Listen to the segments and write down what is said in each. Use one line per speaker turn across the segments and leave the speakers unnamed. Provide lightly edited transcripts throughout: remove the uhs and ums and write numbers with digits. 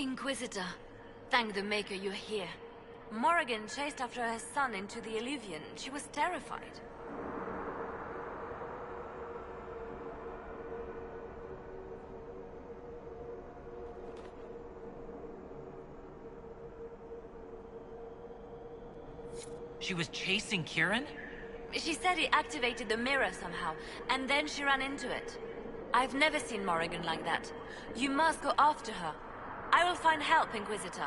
Inquisitor, thank the Maker you're here. Morrigan chased after her son into the Illuvian. She was terrified.
She was chasing Kieran?
She said he activated the mirror somehow, and then she ran into it. I've never seen Morrigan like that. You must go after her. I will find help, Inquisitor.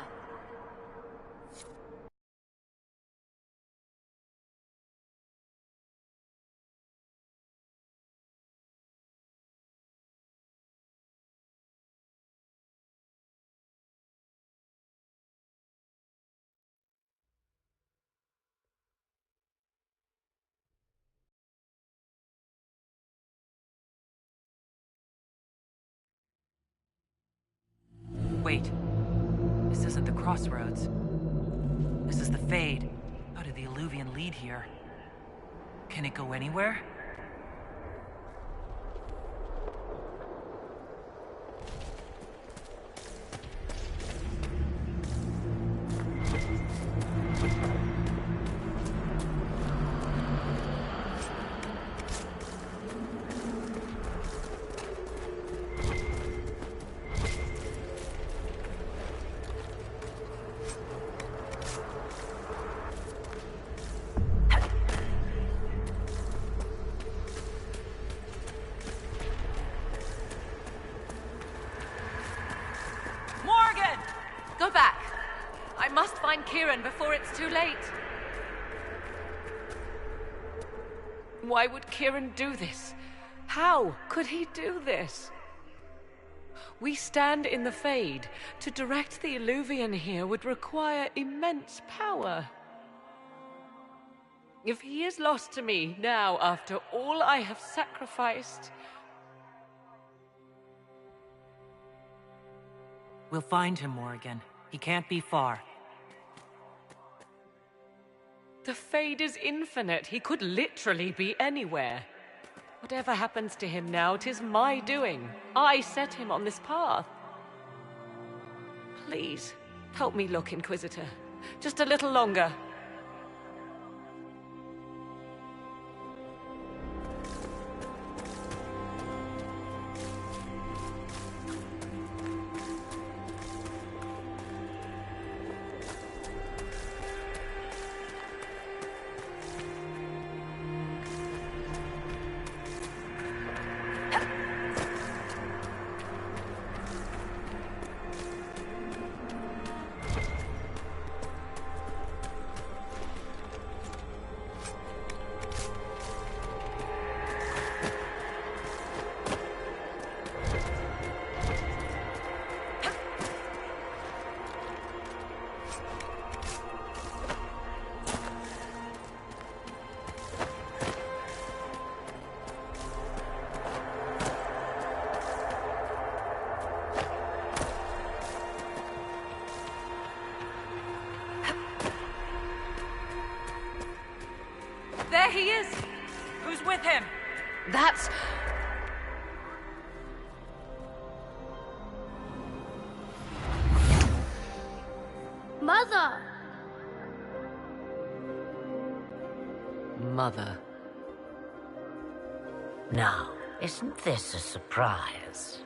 Wait. This isn't the crossroads. This is the Fade. How did the Illuvian lead here? Can it go anywhere?
Go back. I must find Kieran before it's too late. Why would Kieran do this? How could he do this? We stand in the Fade. To direct the Illuvian here would require immense power. If he is lost to me now after all I have sacrificed...
We'll find him, Morrigan. He can't be far.
The Fade is infinite. He could literally be anywhere. Whatever happens to him now, 'tis my doing. I set him on this path. Please, help me look, Inquisitor. Just a little longer. There he is!
Who's with him?
That's...
Mother!
Mother. Now, isn't this a surprise?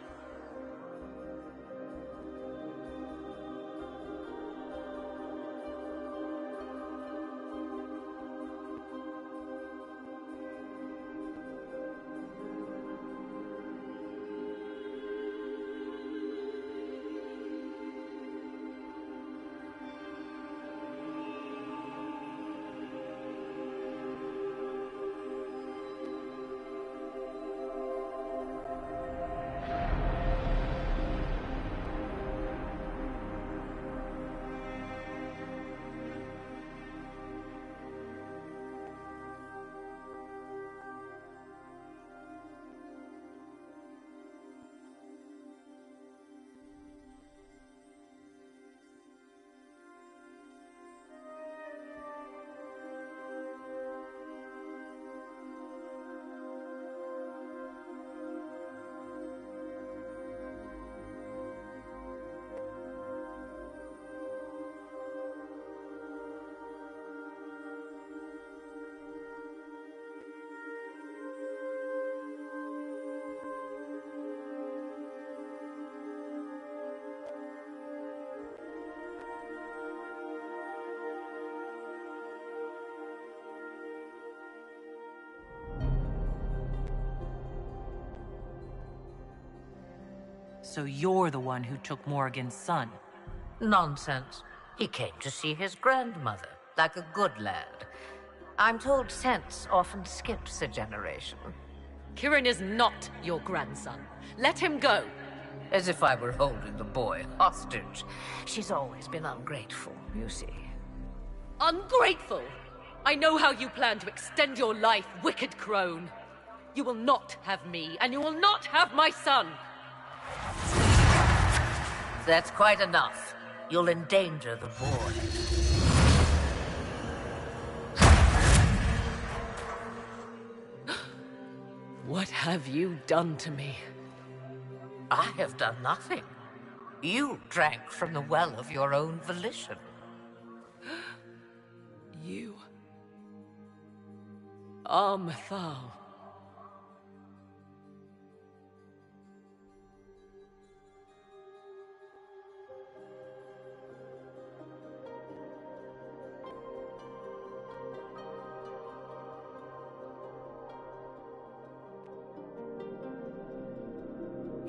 So you're the one who took Morrigan's son.
Nonsense. He came to see his grandmother, like a good lad. I'm told sense often skips a generation.
Kieran is not your grandson. Let him go.
As if I were holding the boy hostage. She's always been ungrateful, you see.
Ungrateful! I know how you plan to extend your life, wicked crone. You will not have me, and you will not have my son!
That's quite enough. You'll endanger the boy.
What have you done to me?
I have done nothing. You drank from the well of your own volition.
You are Mythal.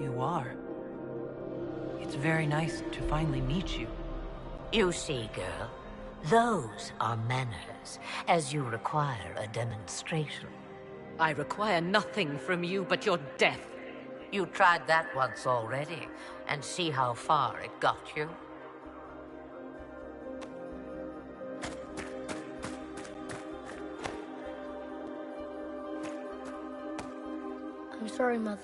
You are. It's very nice to finally meet you.
You see, girl, those are manners, as you require a demonstration.
I require nothing from you but your death.
You tried that once already, and see how far it got you?
I'm sorry, Mother.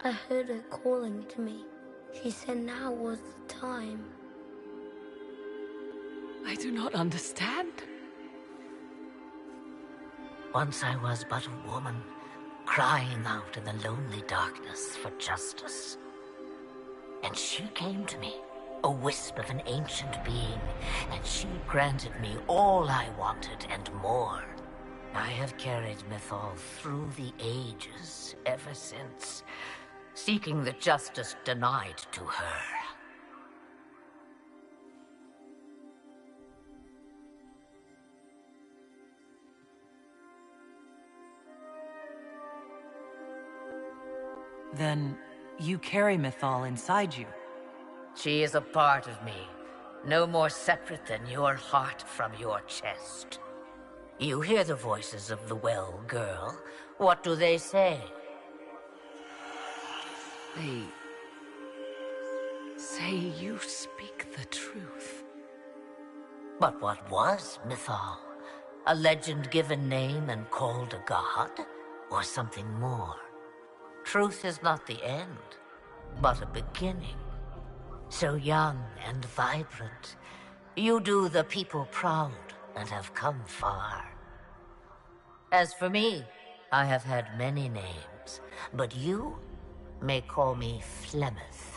I heard her calling to me. She said now was the time.
I do not understand.
Once I was but a woman, crying out in the lonely darkness for justice. And she came to me, a wisp of an ancient being, and she granted me all I wanted and more. I have carried Mythal through the ages ever since, seeking the justice denied to her.
Then you carry Mythal inside you.
She is a part of me, no more separate than your heart from your chest. You hear the voices of the well, girl. What do they say?
They say you speak the truth.
But what was Mythal? A legend-given name and called a god? Or something more? Truth is not the end, but a beginning. So young and vibrant, you do the people proud and have come far. As for me, I have had many names, but you may call me Flemeth.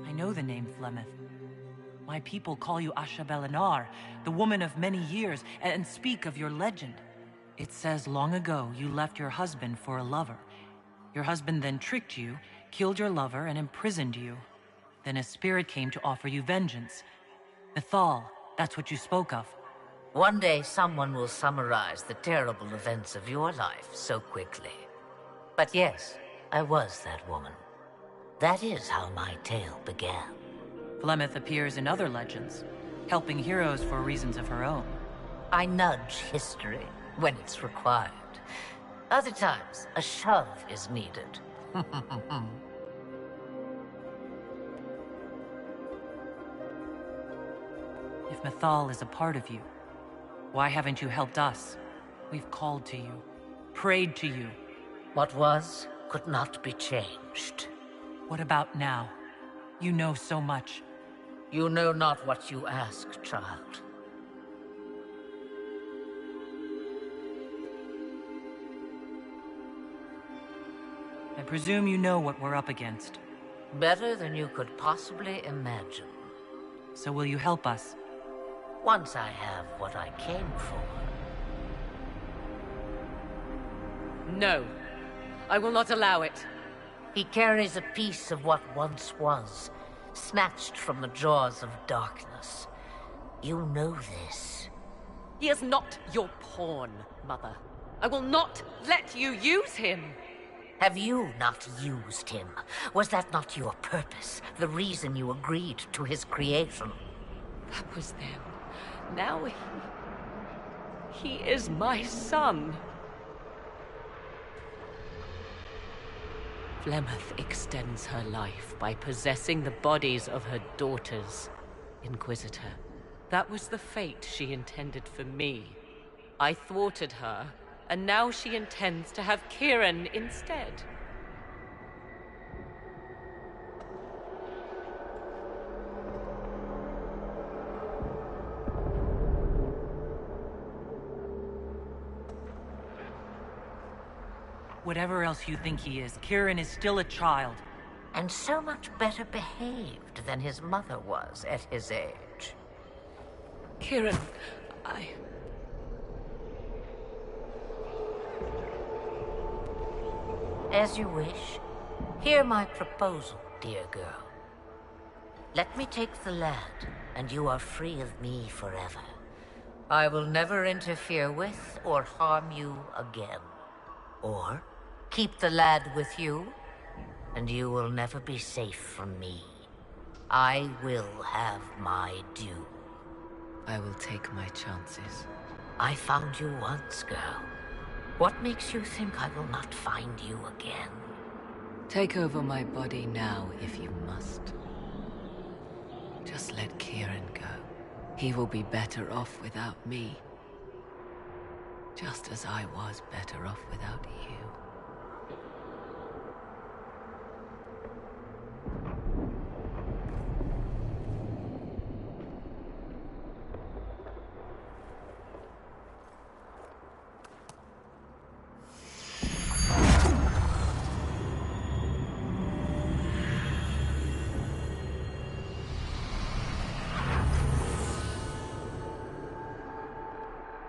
I know the name Flemeth. My people call you Asha Belinar, the woman of many years, and speak of your legend. It says long ago you left your husband for a lover. Your husband then tricked you, killed your lover, and imprisoned you. Then a spirit came to offer you vengeance. Mythal, that's what you spoke of.
One day someone will summarize the terrible events of your life so quickly. But yes, I was that woman. That is how my tale began.
Flemeth appears in other legends, helping heroes for reasons of her own.
I nudge history when it's required. Other times, a shove is needed.
If Mythal is a part of you, why haven't you helped us? We've called to you, prayed to you.
What was could not be changed.
What about now? You know so much.
You know not what you ask, child.
I presume you know what we're up against.
Better than you could possibly imagine.
So will you help us?
Once I have what I came for.
No. I will not allow it.
He carries a piece of what once was, snatched from the jaws of darkness. You know this.
He is not your pawn, Mother. I will not let you use him.
Have you not used him? Was that not your purpose? The reason you agreed to his creation?
That was then. Now he is my son. Flemeth extends her life by possessing the bodies of her daughters. Inquisitor, that was the fate she intended for me. I thwarted her, and now she intends to have Kieran instead.
Whatever else you think he is, Kieran is still a child.
And so much better behaved than his mother was at his age.
Kieran,
As you wish. Hear my proposal, dear girl. Let me take the lad, and you are free of me forever. I will never interfere with or harm you again. Or keep the lad with you, and you will never be safe from me. I will have my due.
I will take my chances.
I found you once, girl. What makes you think I will not find you again?
Take over my body now, if you must. Just let Kieran go. He will be better off without me. Just as I was better off without you.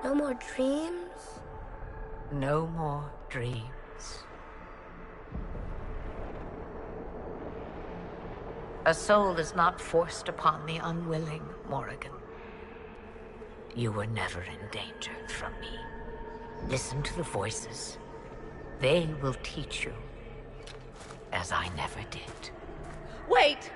No more dreams?
No more dreams. A soul is not forced upon the unwilling, Morrigan. You were never in danger from me. Listen to the voices. They will teach you, as I never did.
Wait!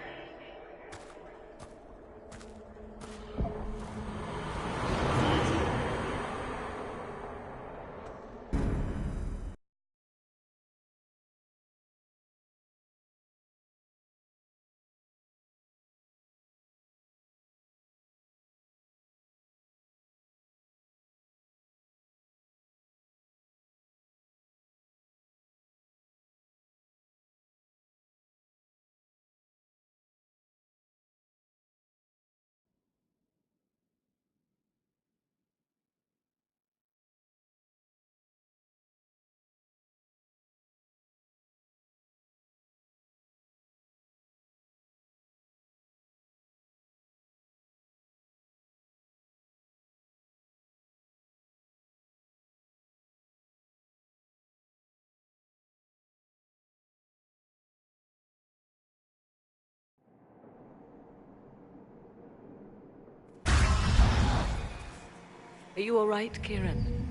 Are you all right, Kieran?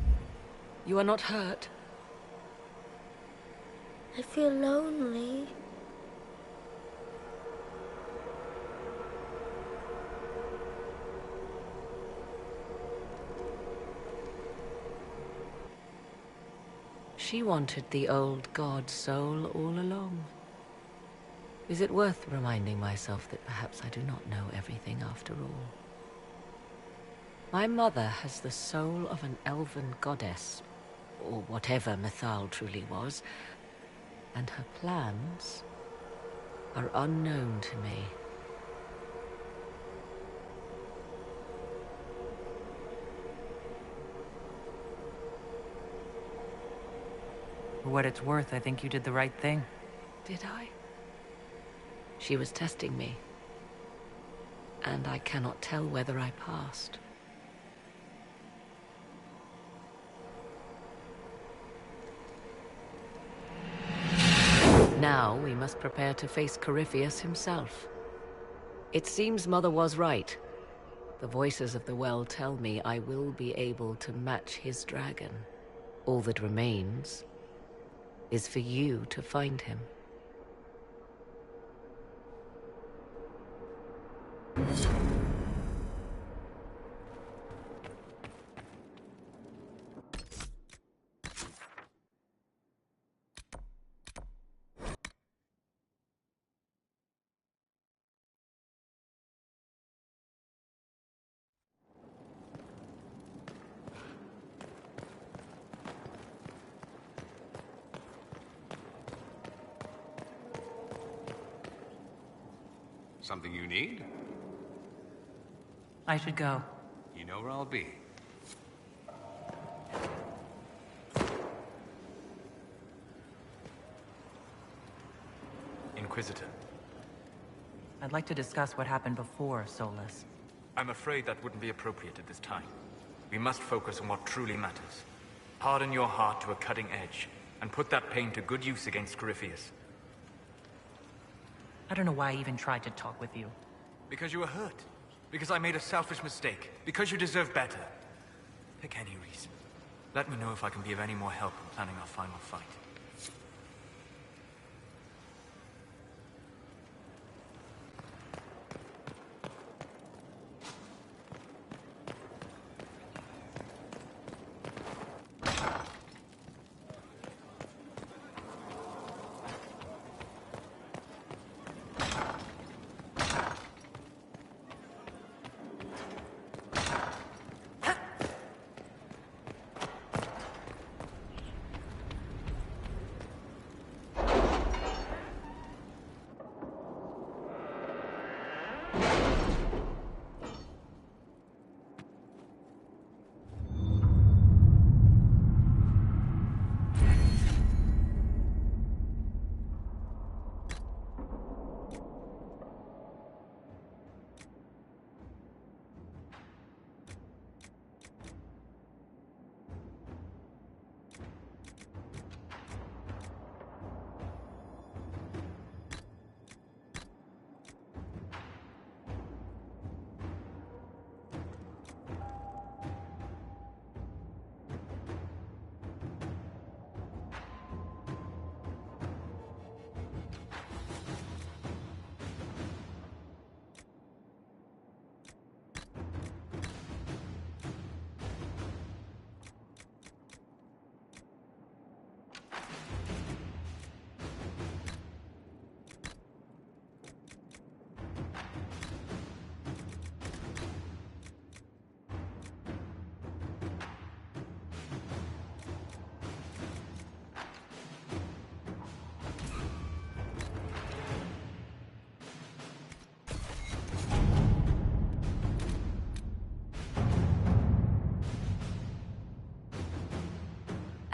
You are not hurt?
I feel lonely.
She wanted the old god soul all along. Is it worth reminding myself that perhaps I do not know everything after all? My mother has the soul of an elven goddess, or whatever Mythal truly was, and her plans are unknown to me.
For what it's worth, I think you did the right thing.
Did I? She was testing me. And I cannot tell whether I passed. Now we must prepare to face Corypheus himself. It seems Mother was right. The voices of the well tell me I will be able to match his dragon. All that remains is for you to find him.
Something you need?
I should go.
You know where I'll be.
Inquisitor,
I'd like to discuss what happened before, Solas.
I'm afraid that wouldn't be appropriate at this time. We must focus on what truly matters. Harden your heart to a cutting edge, and put that pain to good use against Corypheus.
I don't know why I even tried to talk with you.
Because you were hurt. Because I made a selfish mistake. Because you deserve better. Pick any reason. Let me know if I can be of any more help in planning our final fight.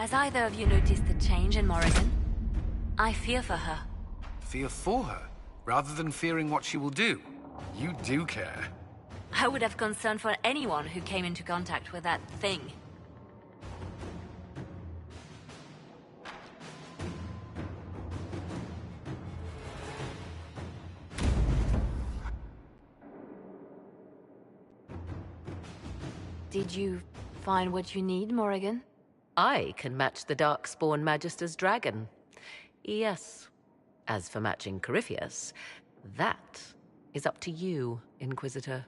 Has either of you noticed the change in Morrigan? I fear for her.
Fear for her, rather than fearing what she will do. You do care.
I would have concern for anyone who came into contact with that thing. Did you find what you need, Morrigan?
I can match the Darkspawn Magister's dragon. Yes. As for matching Corypheus, that is up to you, Inquisitor.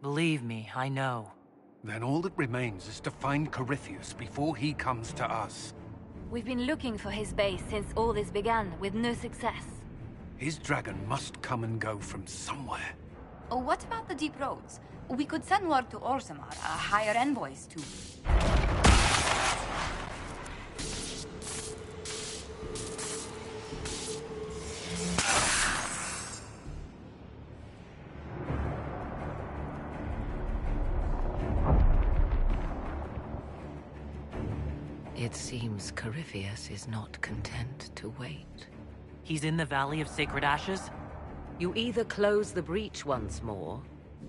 Believe me, I know.
Then all that remains is to find Corypheus before he comes to us.
We've been looking for his base since all this began, with no success.
His dragon must come and go from somewhere.
Oh, what about the deep roads? We could send word to Orzammar, hire envoys to...
It seems Corypheus is not content to wait.
He's in the Valley of Sacred Ashes?
You either close the breach once more,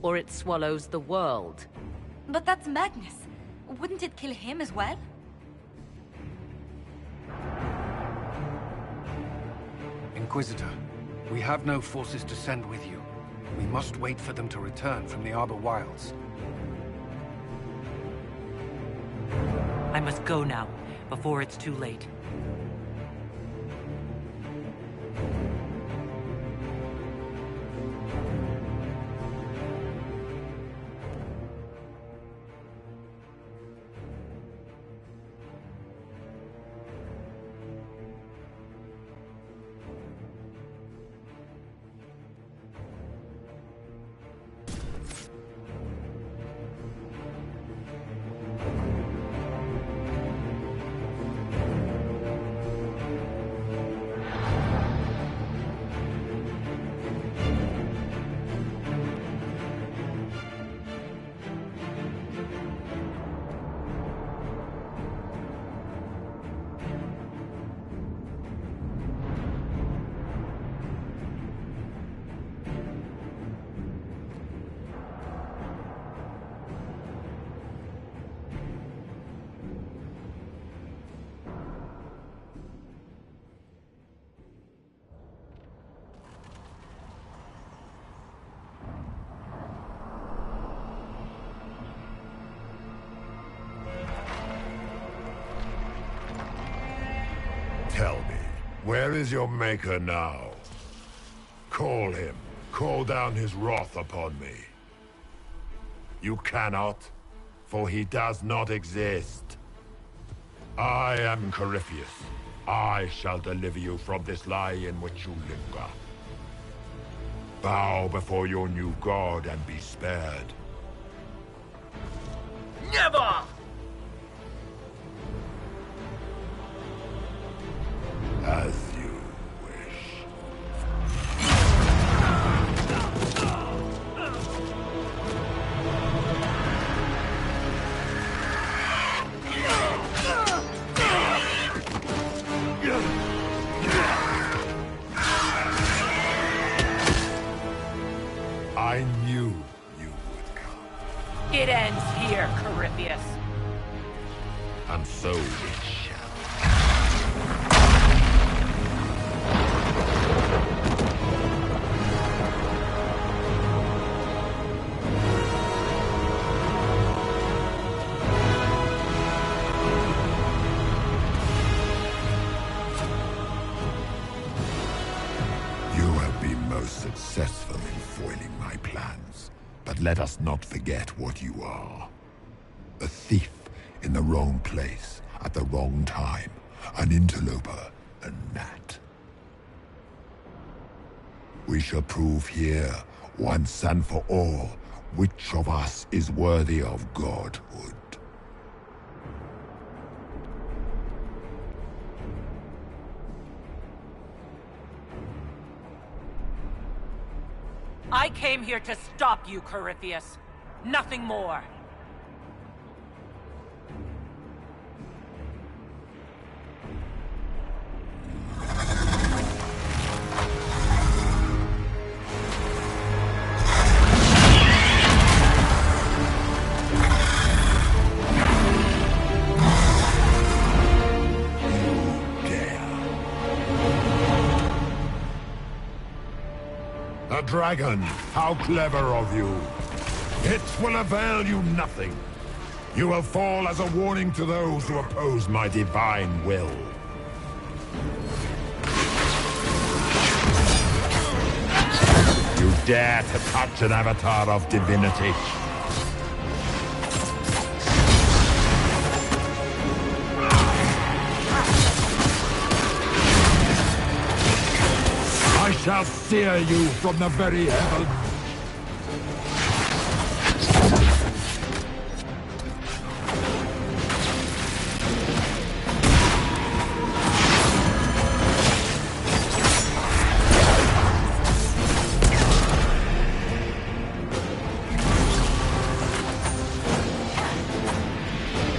or it swallows the world.
But that's Magnus. Wouldn't it kill him as well?
Inquisitor, we have no forces to send with you. We must wait for them to return from the Arbor Wilds.
I must go now, before it's too late.
Tell me, where is your maker now? Call him. Call down his wrath upon me. You cannot, for he does not exist. I am Corypheus. I shall deliver you from this lie in which you linger. Bow before your new god and be spared.
Never!
As you wish. I knew you would come.
It ends here, Corypheus.
And so it shall. You have been most successful in foiling my plans, but let us not forget what you are. A thief in the wrong place, at the wrong time, an interloper, a gnat. We shall prove here, once and for all, which of us is worthy of godhood.
I came here to stop you, Corypheus. Nothing more.
A dragon! How clever of you! It will avail you nothing. You will fall as a warning to those who oppose my divine will. You dare to touch an avatar of divinity? shall sear you from the very heavens.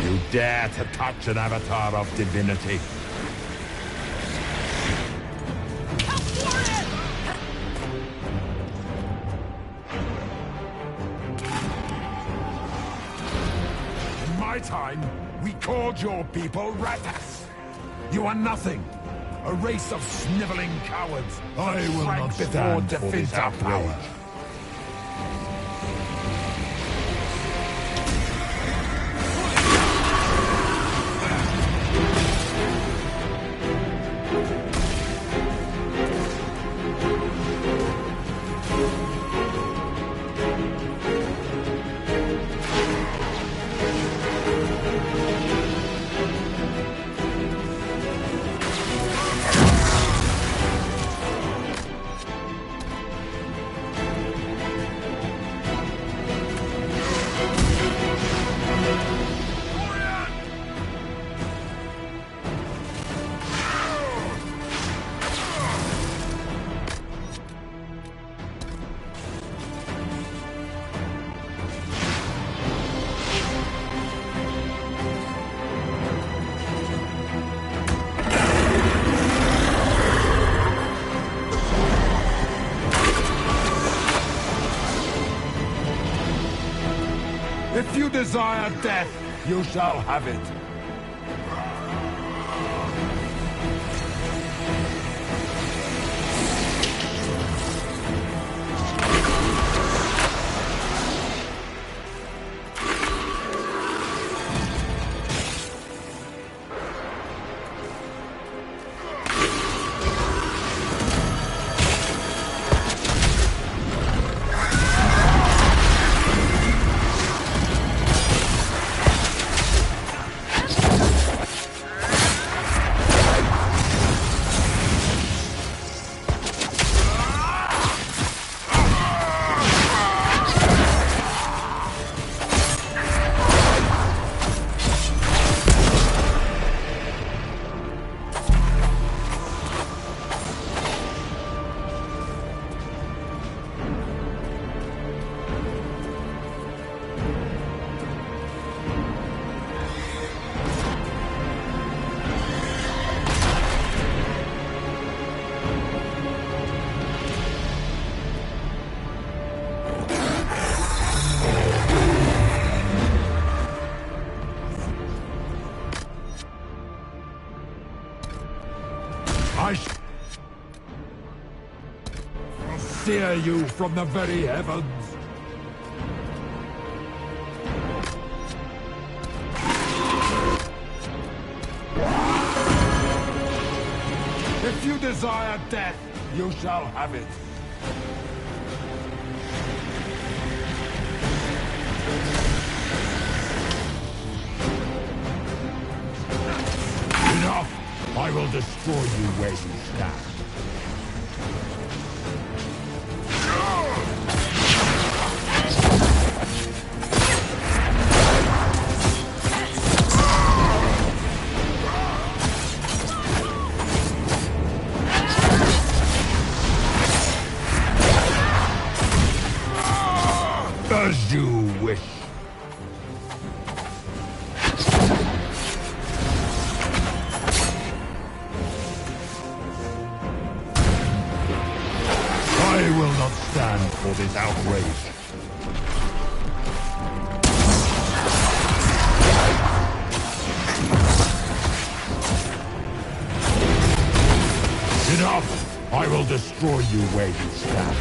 You dare to touch an avatar of divinity? Time, we called your people ratas. You are nothing. A race of sniveling cowards. I will not stand for this outrage. If you desire death, you shall have it. I shall sear you from the very heavens. If you desire death, you shall have it. Enough! I will destroy you where you stand. As you wish. I will not stand for this outrage. Enough! I will destroy you where you stand.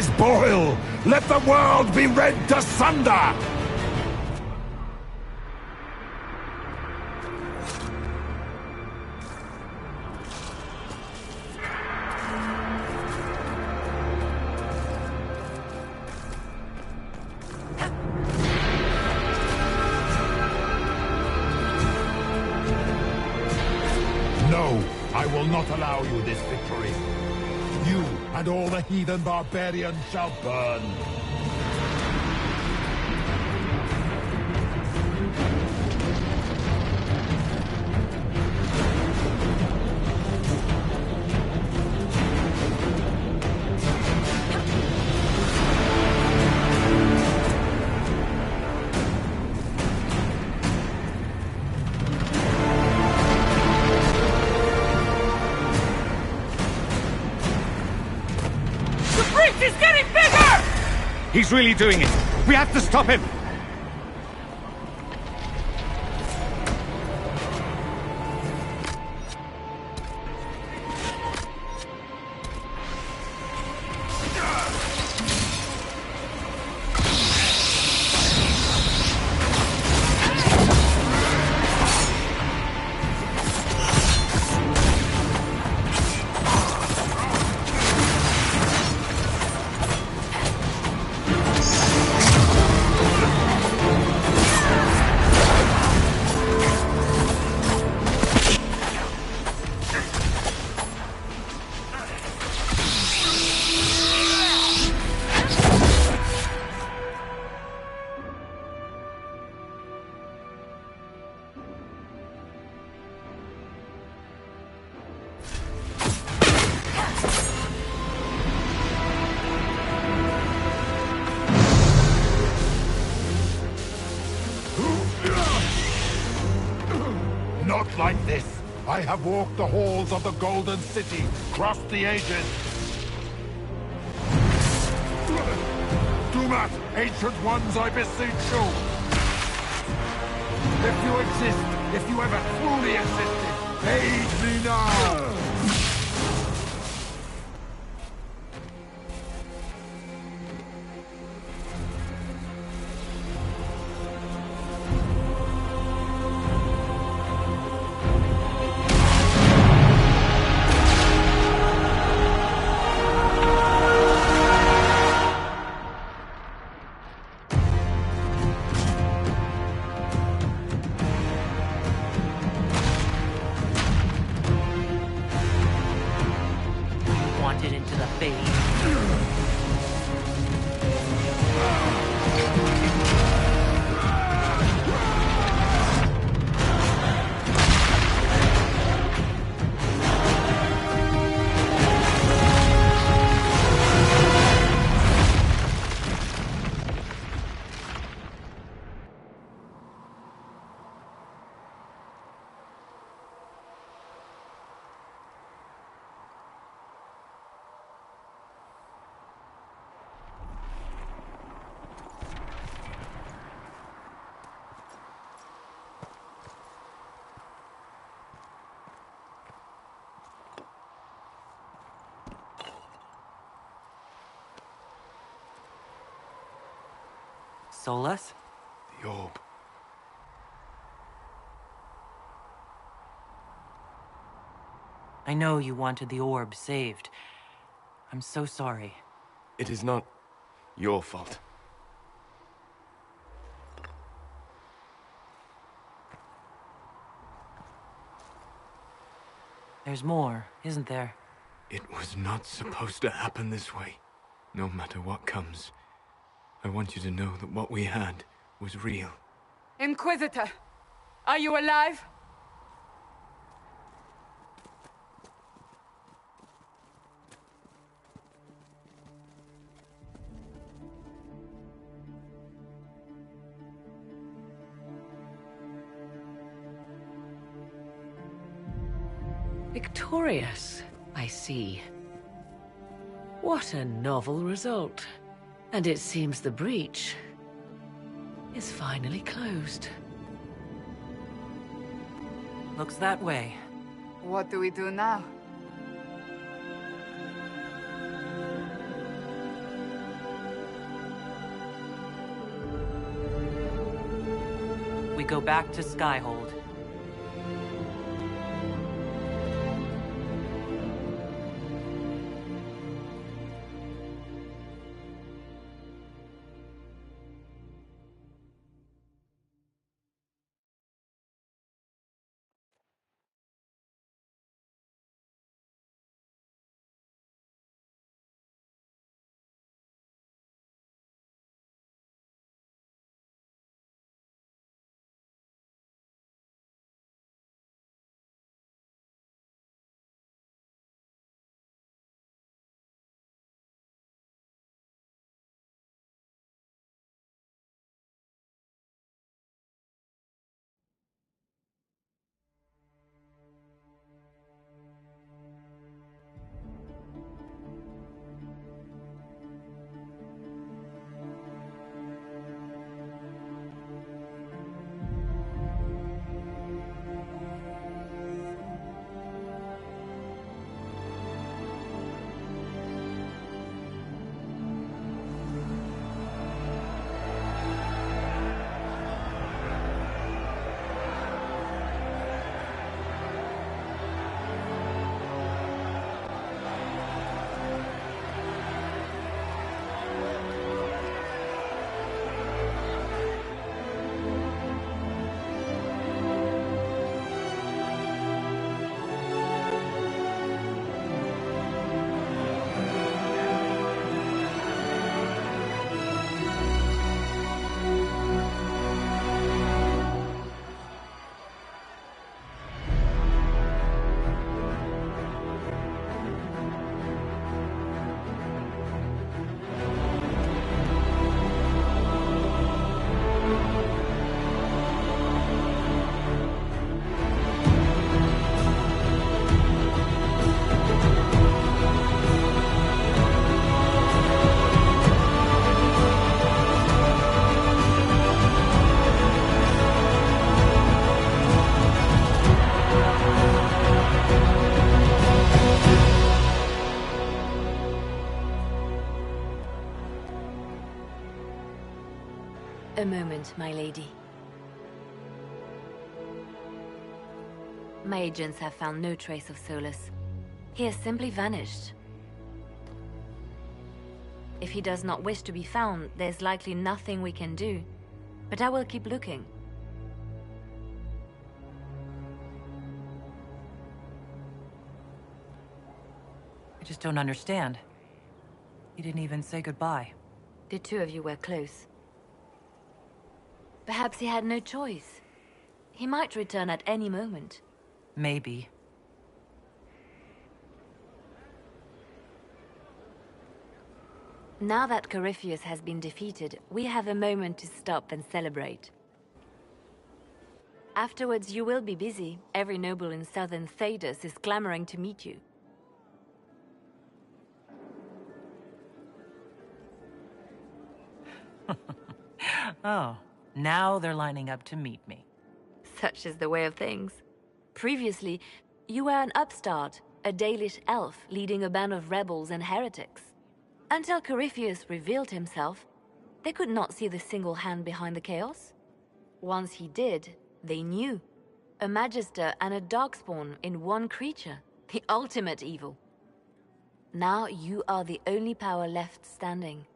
skies boil! Let the world be rent asunder! No, I will not allow you this victory. You and all the heathen barbarians shall burn.
He's really doing it! We have to stop him! Not like this! I have walked the halls of the Golden City, crossed the ages. Do not, ancient ones, I beseech you! If you exist, if you ever truly existed, aid me now!
Into the fade. Solas?
The orb.
I know you wanted the orb saved. I'm so sorry.
It is not your fault.
There's more, isn't there?
It was not supposed to happen this way. No matter what comes, I want you to know that what we had was real.
Inquisitor, are you alive? Victorious, I see. What a novel result. And it seems the breach is finally closed.
Looks that way.
What do we do now?
We go back to Skyhold.
A moment, my lady. My agents have found no trace of Solas. He has simply vanished. If he does not wish to be found, there's likely nothing we can do. But I will keep looking.
I just don't understand. You didn't even say goodbye.
The two of you were close. Perhaps he had no choice. He might return at any moment.
Maybe.
Now that Corypheus has been defeated, we have a moment to stop and celebrate. Afterwards, you will be busy. Every noble in southern Thedas is clamoring to meet you.
Oh, now they're lining up to meet me.
Such is the way of things. Previously, you were an upstart, a Dalish elf leading a band of rebels and heretics. Until Corypheus revealed himself, they could not see the single hand behind the chaos. Once he did, they knew. A Magister and a Darkspawn in one creature. The ultimate evil. Now you are the only power left standing.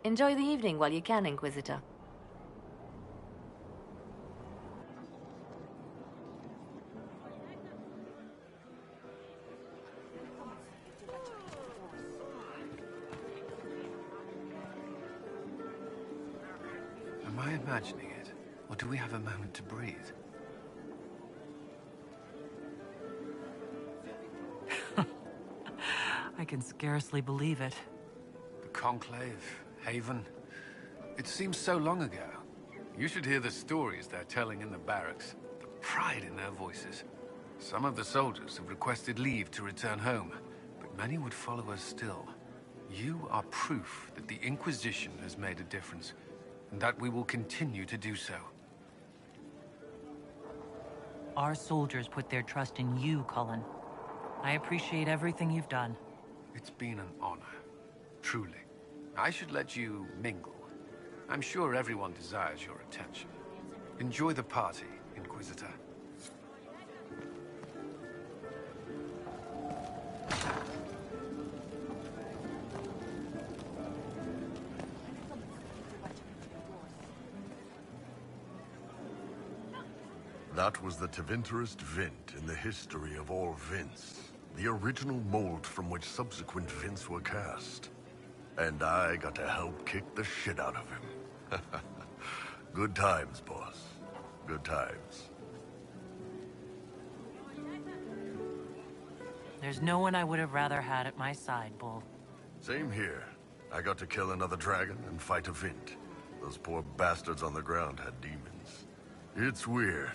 Enjoy the evening while you can, Inquisitor.
Am I imagining it? Or do we have a moment to breathe?
I can scarcely believe it.
The Conclave, Haven. It seems so long ago. You should hear the stories they're telling in the barracks. The pride in their voices. Some of the soldiers have requested leave to return home, but many would follow us still. You are proof that the Inquisition has made a difference, and that we will continue to do so.
Our soldiers put their trust in you, Cullen. I appreciate everything you've done.
It's been an honor. Truly. I should let you mingle. I'm sure everyone desires your attention. Enjoy the party, Inquisitor.
That was the Tevinterest Vint in the history of all Vints. The original mold from which subsequent Vints were cast. And I got to help kick the shit out of him. Good times, boss. Good times.
There's no one I would have rather had at my side, Bull.
Same here. I got to kill another dragon and fight a Vint. Those poor bastards on the ground had demons. It's weird.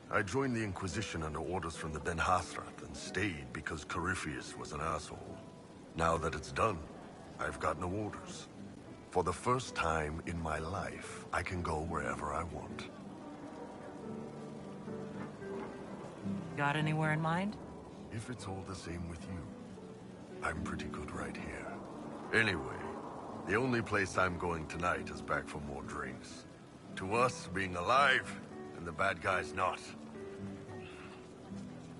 I joined the Inquisition under orders from the Ben Hathrath and stayed because Corypheus was an asshole. Now that it's done, I've got no orders. For the first time in my life, I can go wherever I want.
Got anywhere in mind?
If it's all the same with you, I'm pretty good right here. Anyway, the only place I'm going tonight is back for more drinks. To us, being alive, and the bad guys not.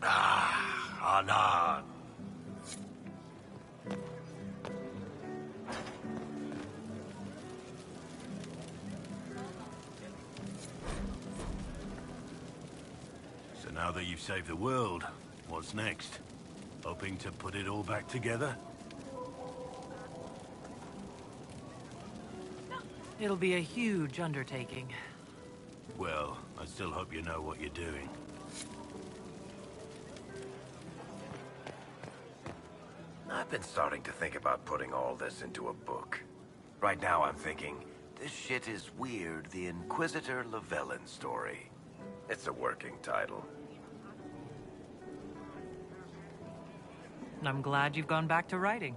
Anan.
So now that you've saved the world, what's next? Hoping to put it all back together?
It'll be a huge undertaking.
Well, I still hope you know what you're doing.
I've been starting to think about putting all this into a book. Right now I'm thinking, this shit is weird, the Inquisitor Llewellyn story. It's a working title.
I'm glad you've gone back to writing.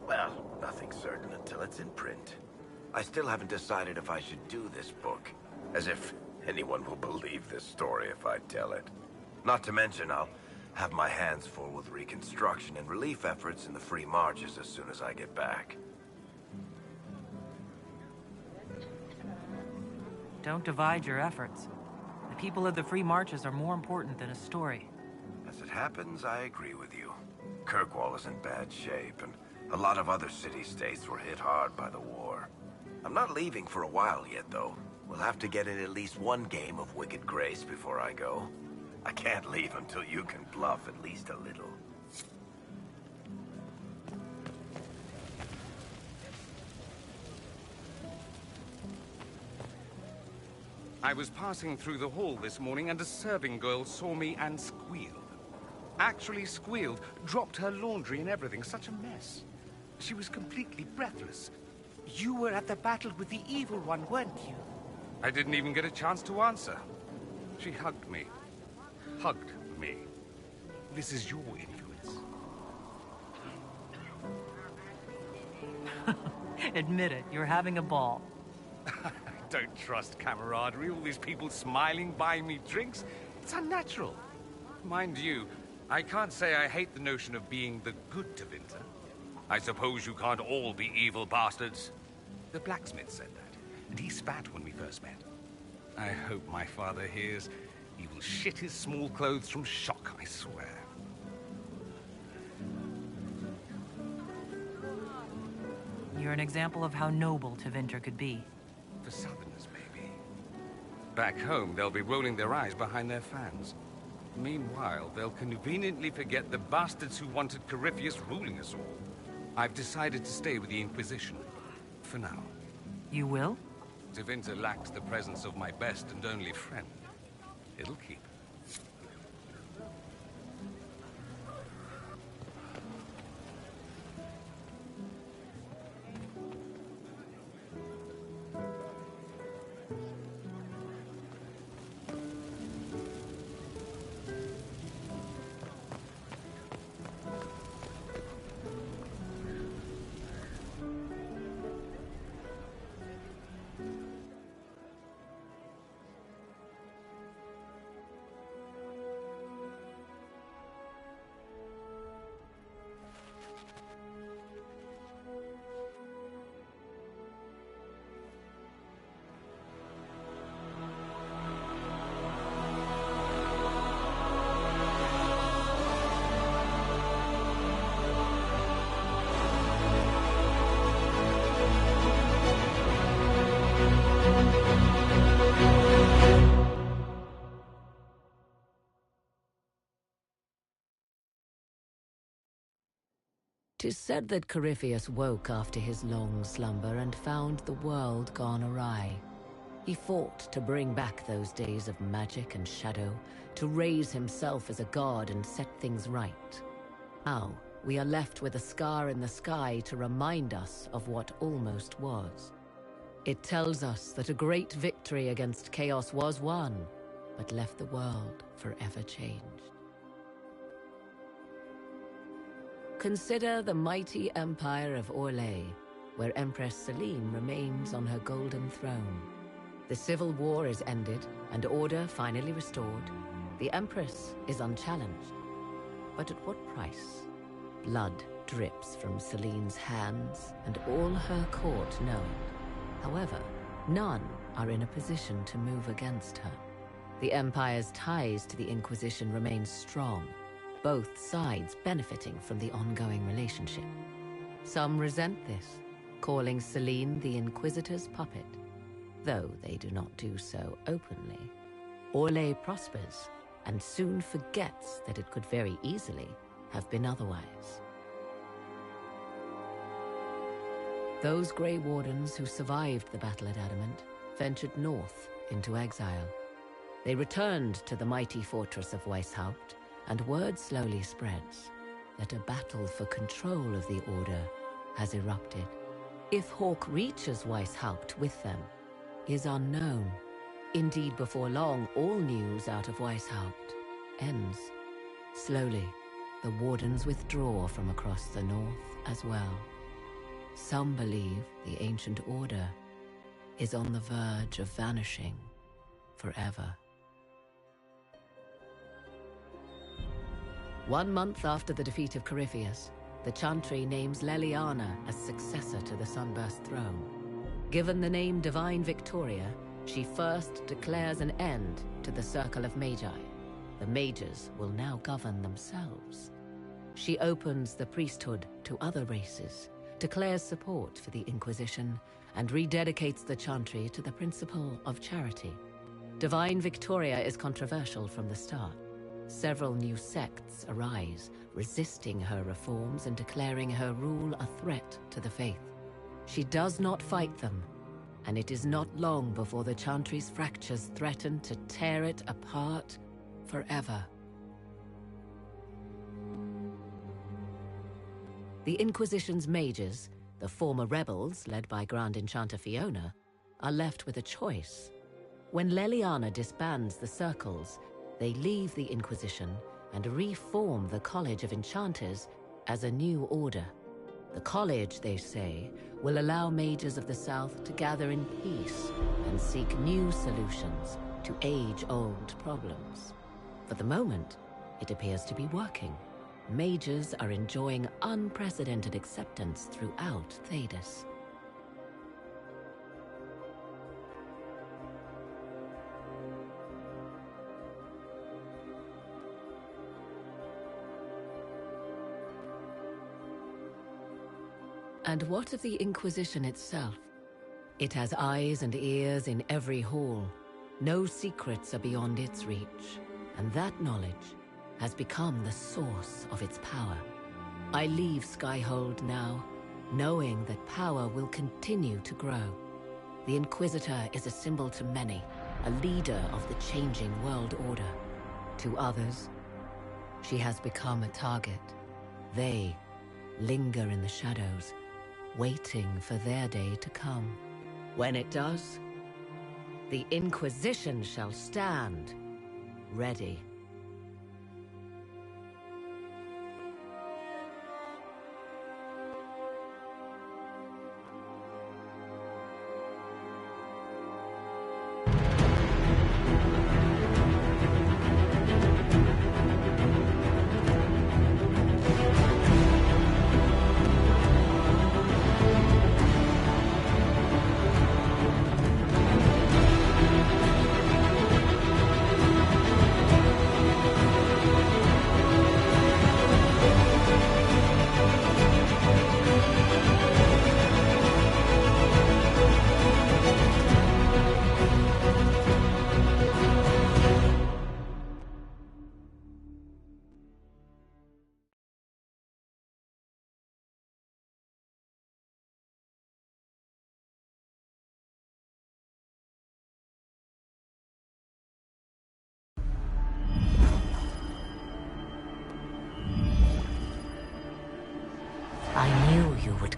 Well, nothing's certain until it's in print. I still haven't decided if I should do this book. As if anyone will believe this story if I tell it. Not to mention, I'll have my hands full with reconstruction and relief efforts in the Free Marches as soon as I get back.
Don't divide your efforts. The people of the Free Marches are more important than a story.
As it happens, I agree with you. Kirkwall is in bad shape, and a lot of other city-states were hit hard by the war. I'm not leaving for a while yet, though. We'll have to get in at least one game of Wicked Grace before I go. I can't leave until you can bluff at least a little.
I was passing through the hall this morning and a serving girl saw me and squealed. Actually squealed, dropped her laundry and everything, such a mess. She was completely breathless. You were at the battle with the evil one, weren't you? I didn't even get a chance to answer. She hugged me. Hugged me. This is your influence.
Admit it, you're having a ball.
I don't trust camaraderie, all these people smiling, buying me drinks. It's unnatural. Mind you, I can't say I hate the notion of being the good Tevinter. I suppose you can't all be evil bastards. The blacksmith said that, and he spat when we first met. I hope my father hears. He will shit his small clothes from shock, I swear.
You're an example of how noble Tevinter could be.
For Southerners, maybe. Back home, they'll be rolling their eyes behind their fans. Meanwhile, they'll conveniently forget the bastards who wanted Corypheus ruling us all. I've decided to stay with the Inquisition. For now.
You will?
Tevinter lacks the presence of my best and only friend. It'll keep.
'Tis said that Corypheus woke after his long slumber and found the world gone awry. He fought to bring back those days of magic and shadow, to raise himself as a god and set things right. Now, we are left with a scar in the sky to remind us of what almost was. It tells us that a great victory against chaos was won, but left the world forever changed. Consider the mighty empire of Orlais, where Empress Selene remains on her golden throne. The civil war is ended and order finally restored. The Empress is unchallenged. But at what price? Blood drips from Selene's hands, and all her court know it. However, none are in a position to move against her. The Empire's ties to the Inquisition remain strong, both sides benefiting from the ongoing relationship. Some resent this, calling Selene the Inquisitor's puppet, though they do not do so openly. Orlais prospers, and soon forgets that it could very easily have been otherwise. Those Grey Wardens who survived the battle at Adamant ventured north into exile. They returned to the mighty fortress of Weishaupt, and word slowly spreads that a battle for control of the Order has erupted. If Hawke reaches Weishaupt with them is unknown. Indeed, before long, all news out of Weishaupt ends. Slowly, the Wardens withdraw from across the north as well. Some believe the ancient Order is on the verge of vanishing forever. 1 month after the defeat of Corypheus, the Chantry names Leliana as successor to the Sunburst throne. Given the name Divine Victoria, she first declares an end to the Circle of Magi. The Mages will now govern themselves. She opens the priesthood to other races, declares support for the Inquisition, and rededicates the Chantry to the principle of charity. Divine Victoria is controversial from the start. Several new sects arise, resisting her reforms and declaring her rule a threat to the faith. She does not fight them, and it is not long before the Chantry's fractures threaten to tear it apart forever. The Inquisition's mages, the former rebels led by Grand Enchanter Fiona, are left with a choice. When Leliana disbands the circles, they leave the Inquisition and reform the College of Enchanters as a new order. The college, they say, will allow mages of the South to gather in peace and seek new solutions to age-old problems. For the moment, it appears to be working. Mages are enjoying unprecedented acceptance throughout Thedas. And what of the Inquisition itself? It has eyes and ears in every hall. No secrets are beyond its reach, and that knowledge has become the source of its power. I leave Skyhold now, knowing that power will continue to grow. The Inquisitor is a symbol to many, a leader of the changing world order. To others, she has become a target. They linger in the shadows, waiting for their day to come. When it does, the Inquisition shall stand ready.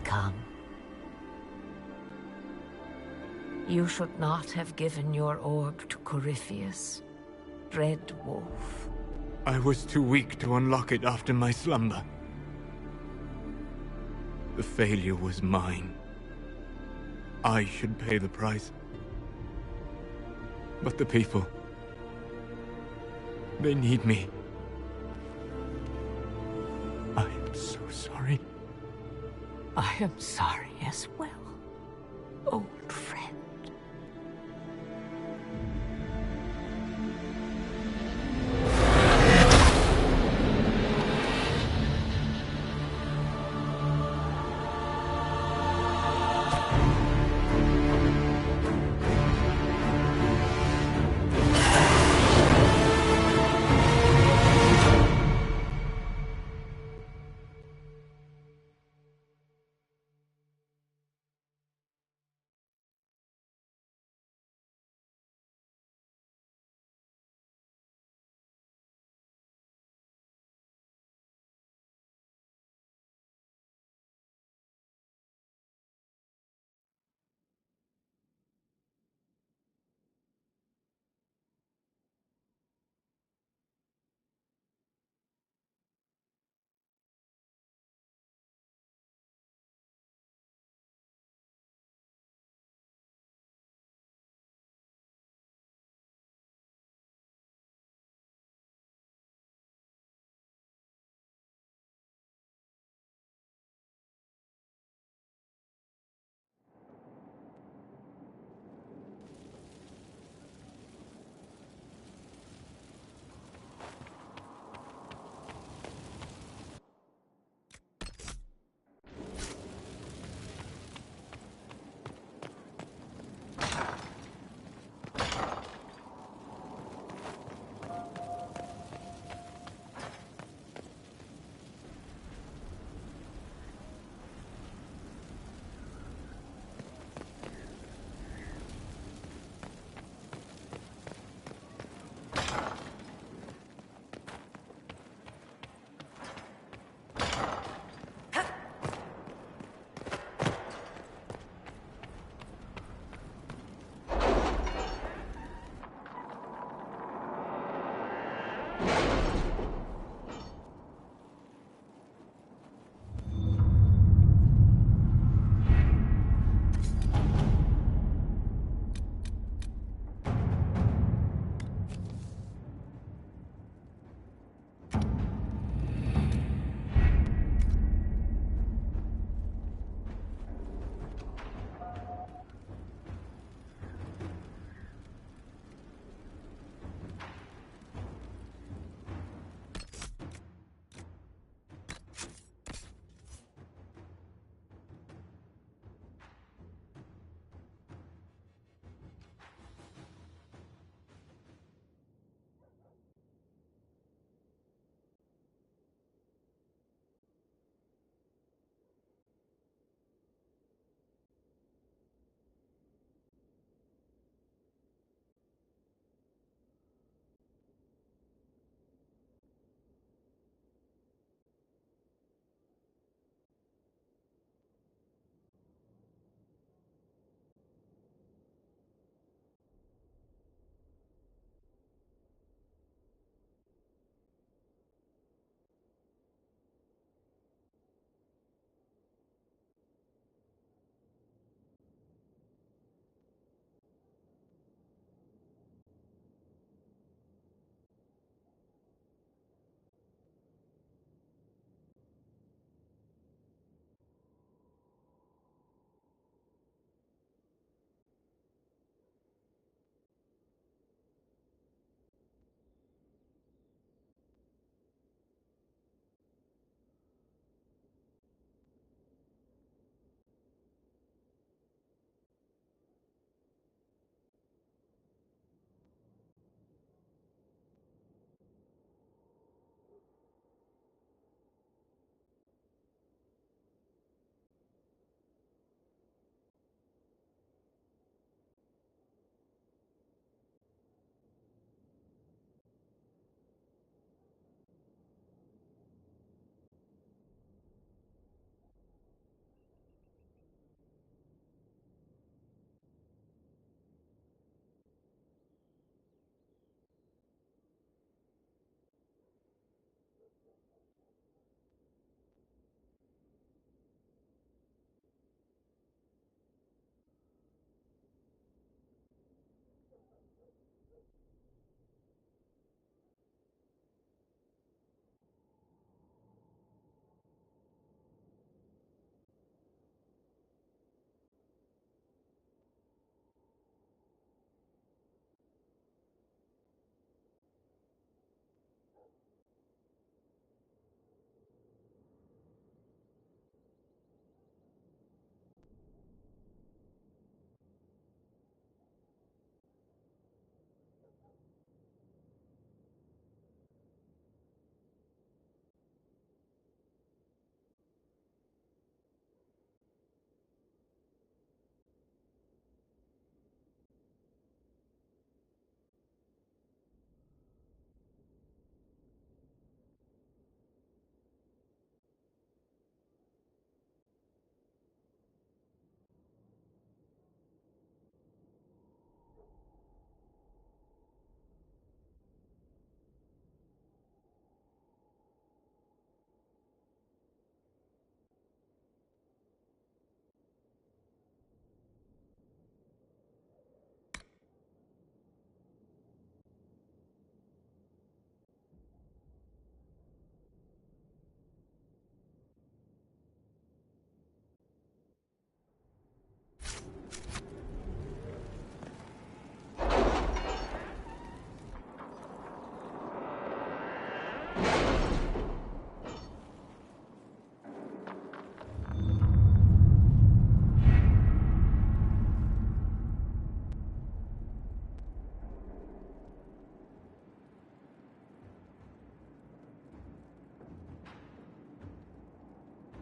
become. You should not have given your orb to Corypheus, Red Wolf.
I was too weak to unlock it after my slumber. The failure was mine. I should pay the price. But the people... they need me. I am so sorry.
I am sorry as well, old friend.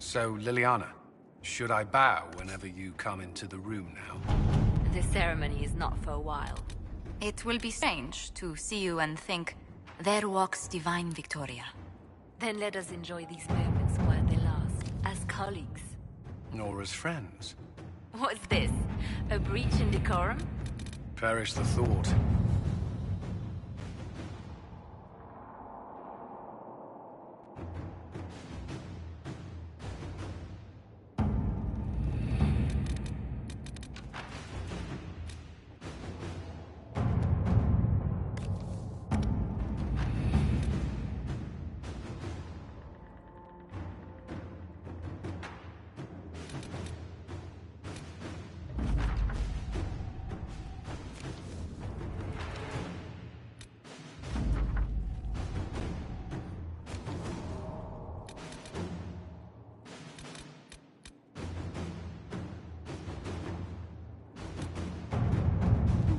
So, Liliana, should I bow whenever you come into the room now?
The ceremony is not for a while.
It will be strange to see you and think, there walks divine Victoria.
Then let us enjoy these moments while they last, as colleagues.
Nor as friends.
What's this? A breach in decorum?
Perish the thought.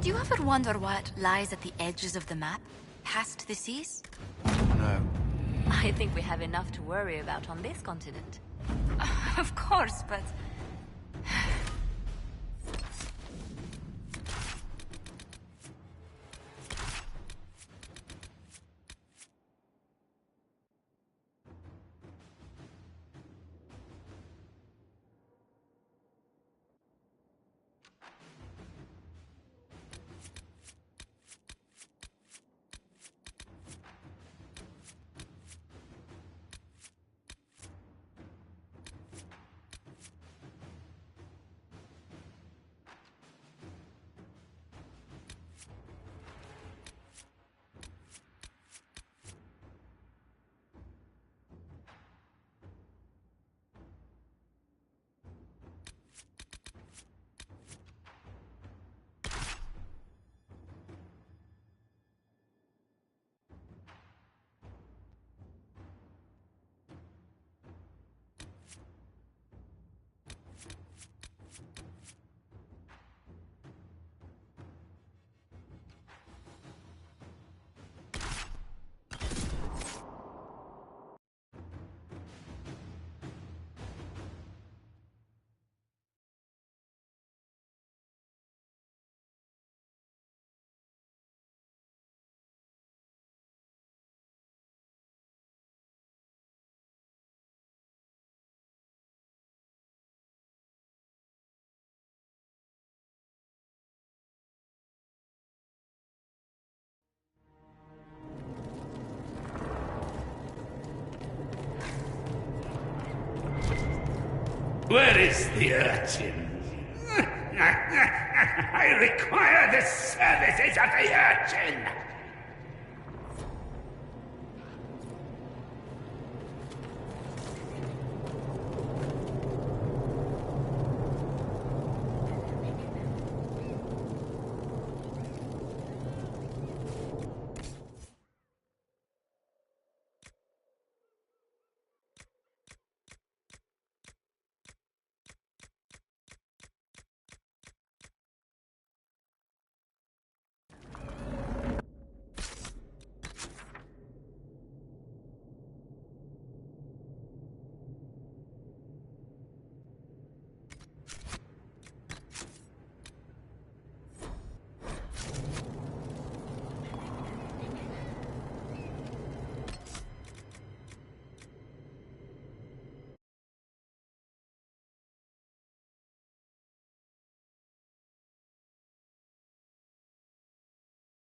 Do you ever wonder what lies at the edges of the map, past the seas?
No.
I think we have enough to worry about on this continent.
Of course, but...
Where is the urchin? I require the services of the urchin!